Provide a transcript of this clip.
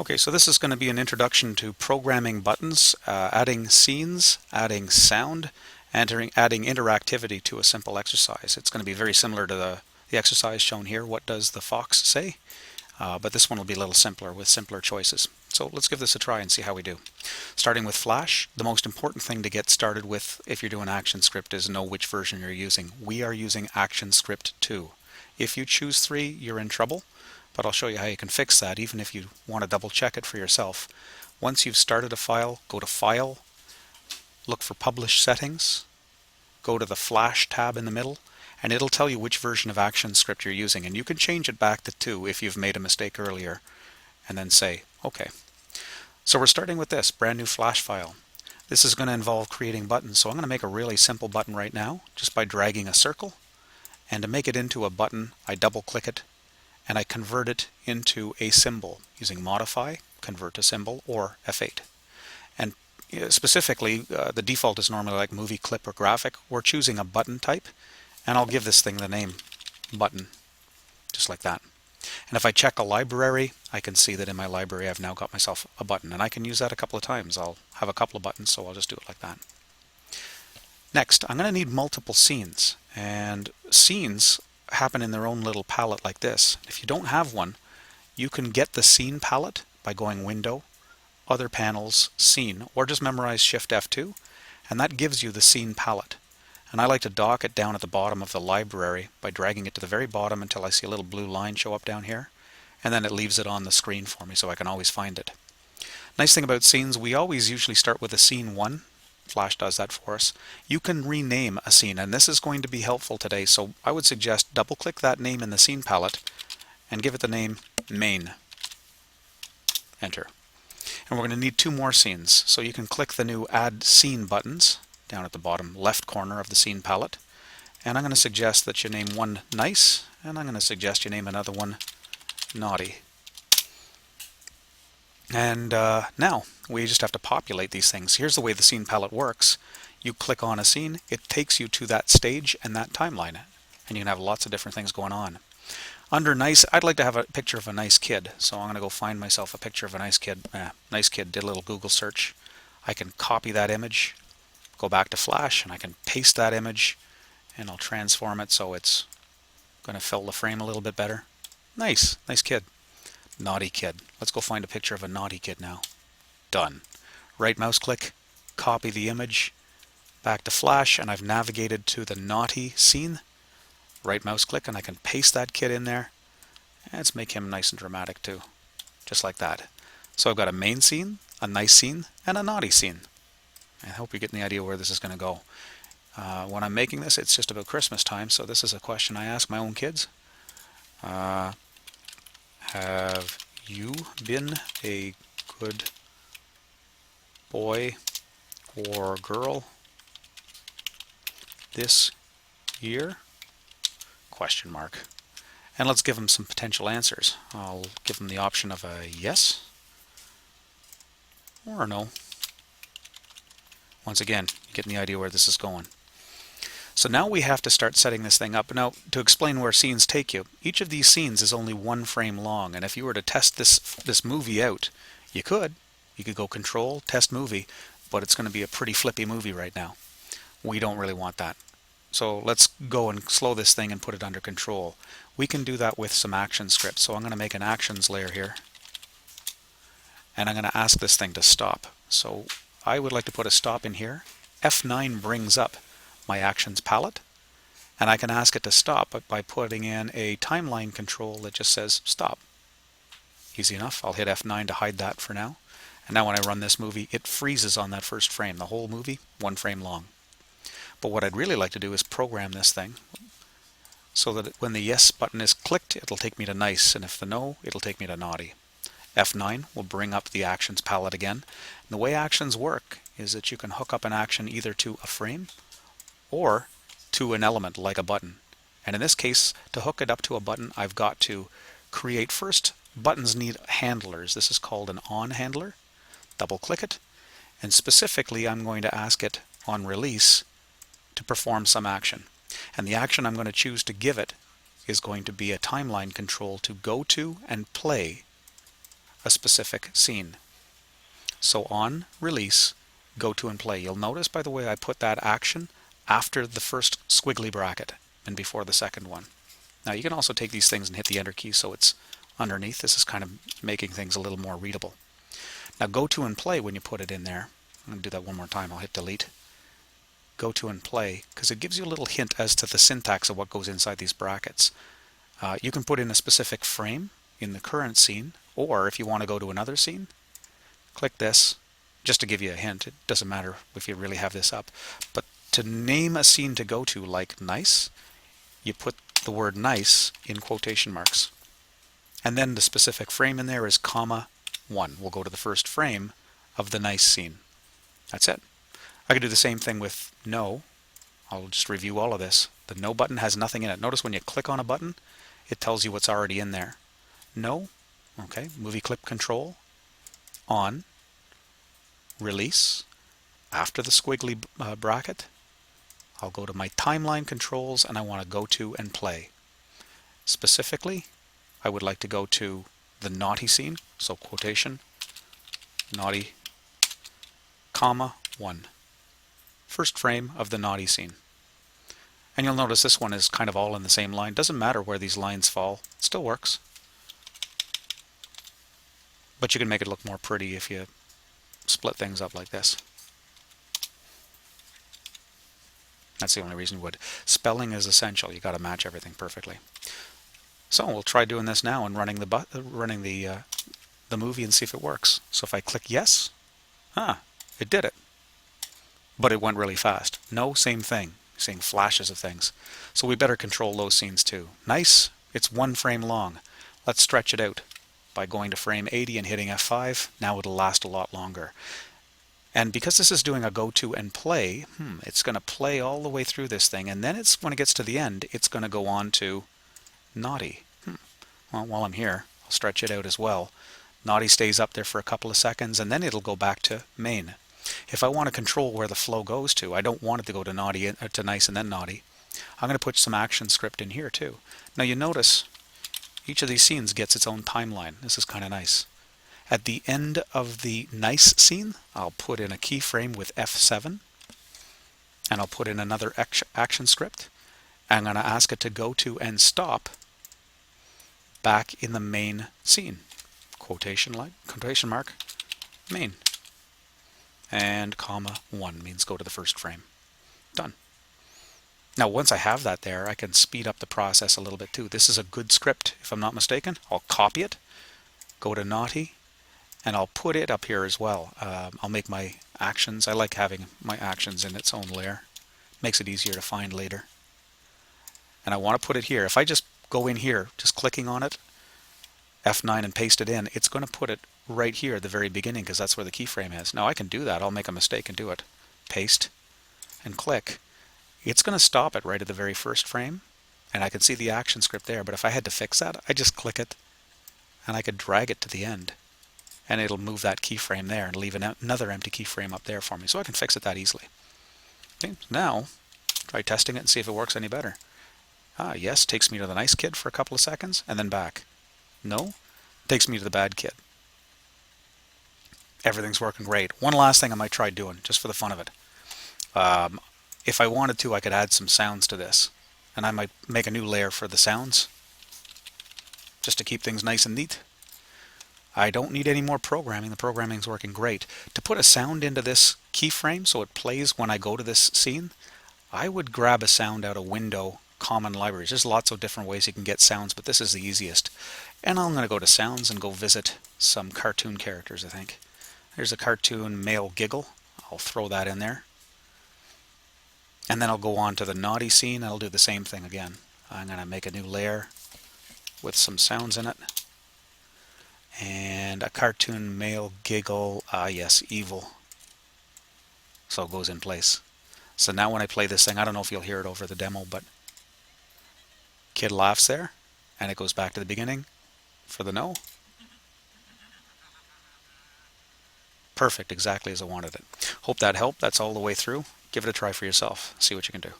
Okay, so this is going to be an introduction to programming buttons, adding scenes, adding sound, and adding interactivity to a simple exercise. It's going to be very similar to the exercise shown here, What Does the Fox Say? But this one will be a little simpler with simpler choices. So let's give this a try and see how we do. Starting with Flash, the most important thing to get started with if you're doing ActionScript is know which version you're using. We are using ActionScript 2. If you choose 3, you're in trouble, but I'll show you how you can fix that even if you want to double check it for yourself. Once you've started a file, go to File, look for Publish Settings, go to the Flash tab in the middle, and it'll tell you which version of ActionScript you're using, and you can change it back to 2 if you've made a mistake earlier, and then say OK. So we're starting with this brand new Flash file. This is going to involve creating buttons, so I'm going to make a really simple button right now just by dragging a circle, and to make it into a button I double click it and I convert it into a symbol using Modify, Convert to Symbol, or F8. And specifically, the default is normally like movie, clip, or graphic. We're choosing a button type, and I'll give this thing the name button, just like that. And if I check a library, I can see that in my library I've now got myself a button, and I can use that a couple of times. I'll have a couple of buttons, so I'll just do it like that. Next, I'm going to need multiple scenes, and scenes happen in their own little palette like this. If you don't have one, you can get the scene palette by going Window, Other Panels, Scene, or just memorize Shift F2, and that gives you the scene palette. And I like to dock it down at the bottom of the library by dragging it to the very bottom until I see a little blue line show up down here, and then it leaves it on the screen for me so I can always find it. Nice thing about scenes, we always usually start with a scene 1. Flash does that for us. You can rename a scene, and this is going to be helpful today, so I would suggest double click that name in the scene palette and give it the name Main. Enter. And we're going to need 2 more scenes, so you can click the new Add Scene buttons down at the bottom left corner of the scene palette, and I'm going to suggest that you name one Nice, and I'm going to suggest you name another one Naughty. And now we just have to populate these things. Here's the way the scene palette works. You click on a scene, it takes you to that stage and that timeline, and you can have lots of different things going on. Under Nice, I'd like to have a picture of a nice kid, so I'm going to go find myself a picture of a nice kid. Nice kid, did a little Google search. I can copy that image, go back to Flash, and I can paste that image, and I'll transform it so it's going to fill the frame a little bit better. Nice kid. Naughty kid. Let's go find a picture of a naughty kid now. Done. Right mouse click, copy the image, back to Flash, and I've navigated to the naughty scene. Right mouse click and I can paste that kid in there. And let's make him nice and dramatic too. Just like that. So I've got a main scene, a nice scene, and a naughty scene. I hope you're getting the idea where this is going to go. When I'm making this, it's just about Christmas time, so this is a question I ask my own kids. Have you been a good boy or girl this year? Question mark. And let's give them some potential answers. I'll give them the option of a yes or a no. Once again, you're getting the idea where this is going. So now we have to start setting this thing up. Now, to explain where scenes take you, each of these scenes is only 1 frame long, and if you were to test this movie out, you could go Control, Test Movie, but it's going to be a pretty flippy movie right now. We don't really want that. So let's go and slow this thing and put it under control. We can do that with some ActionScript. So I'm going to make an actions layer here, and I'm going to ask this thing to stop. So I would like to put a stop in here. F9 brings up my actions palette, and I can ask it to stop by putting in a timeline control that just says stop. Easy enough. I'll hit F9 to hide that for now. And now when I run this movie, it freezes on that first frame. The whole movie, 1 frame long. But what I'd really like to do is program this thing so that when the yes button is clicked, it'll take me to nice, and if the no, it'll take me to naughty. F9 will bring up the actions palette again. And the way actions work is that you can hook up an action either to a frame or to an element like a button. And in this case, to hook it up to a button, I've got to create first. Buttons need handlers. This is called an on handler. Double click it, and specifically I'm going to ask it on release to perform some action. And the action I'm going to choose to give it is going to be a timeline control to go to and play a specific scene. So on release, go to and play. You'll notice, by the way, I put that action after the first squiggly bracket and before the second one. Now you can also take these things and hit the enter key so it's underneath. This is kind of making things a little more readable. Now go to and play when you put it in there. I'm going to do that one more time. I'll hit delete. Go to and play, because it gives you a little hint as to the syntax of what goes inside these brackets. You can put in a specific frame in the current scene, or if you want to go to another scene, click this, just to give you a hint. It doesn't matter if you really have this up. But to name a scene to go to, like nice, you put the word nice in quotation marks. And then the specific frame in there is comma 1. We'll go to the first frame of the nice scene. That's it. I could do the same thing with no. I'll just review all of this. The no button has nothing in it. Notice when you click on a button, it tells you what's already in there. No. Okay. Movie clip control. On. Release. After the squiggly bracket, I'll go to my timeline controls and I want to go to and play. Specifically, I would like to go to the naughty scene. So quotation, naughty, comma 1. First frame of the naughty scene. And you'll notice this one is kind of all in the same line. Doesn't matter where these lines fall. It still works. But you can make it look more pretty if you split things up like this. That's the only reason you would. Spelling is essential. You got to match everything perfectly. So we'll try doing this now and running the movie and see if it works. So if I click yes, it did it. But it went really fast. No, same thing. Seeing flashes of things. So we better control those scenes too. Nice. It's 1 frame long. Let's stretch it out by going to frame 80 and hitting F5. Now it'll last a lot longer. And because this is doing a go to and play, it's going to play all the way through this thing. And then when it gets to the end, it's going to go on to naughty. Well, while I'm here, I'll stretch it out as well. Naughty stays up there for a couple of seconds, and then it'll go back to main. If I want to control where the flow goes to, I don't want it to go to naughty to nice and then naughty. I'm going to put some action script in here too. Now you notice each of these scenes gets its own timeline. This is kind of nice. At the end of the nice scene, I'll put in a keyframe with F7, and I'll put in another action script. I'm going to ask it to go to and stop back in the main scene. Quotation mark, main. And comma 1 means go to the first frame. Done. Now once I have that there, I can speed up the process a little bit too. This is a good script, if I'm not mistaken. I'll copy it, go to naughty, and I'll put it up here as well. I'll make my actions. I like having my actions in its own layer. Makes it easier to find later. And I want to put it here. If I just go in here, just clicking on it, F9 and paste it in, it's going to put it right here at the very beginning because that's where the keyframe is. Now I can do that. I'll make a mistake and do it. Paste and click. It's going to stop it right at the very first frame, and I can see the action script there. But if I had to fix that, I just click it and I could drag it to the end, and it'll move that keyframe there and leave another empty keyframe up there for me. So I can fix it that easily. Okay, now try testing it and see if it works any better. Yes, takes me to the nice kid for a couple of seconds and then back. No, takes me to the bad kid. Everything's working great. One last thing I might try doing, just for the fun of it. If I wanted to, I could add some sounds to this. And I might make a new layer for the sounds, just to keep things nice and neat. I don't need any more programming. The programming's working great. To put a sound into this keyframe so it plays when I go to this scene, I would grab a sound out of Window Common Libraries. There's lots of different ways you can get sounds, but this is the easiest. And I'm going to go to Sounds and go visit some cartoon characters, I think. There's a cartoon male giggle. I'll throw that in there. And then I'll go on to the naughty scene and I'll do the same thing again. I'm going to make a new layer with some sounds in it. And a cartoon male giggle, yes, evil. So it goes in place. So now when I play this thing, I don't know if you'll hear it over the demo, but kid laughs there, and it goes back to the beginning for the no. Perfect, exactly as I wanted it. Hope that helped. That's all the way through. Give it a try for yourself. See what you can do.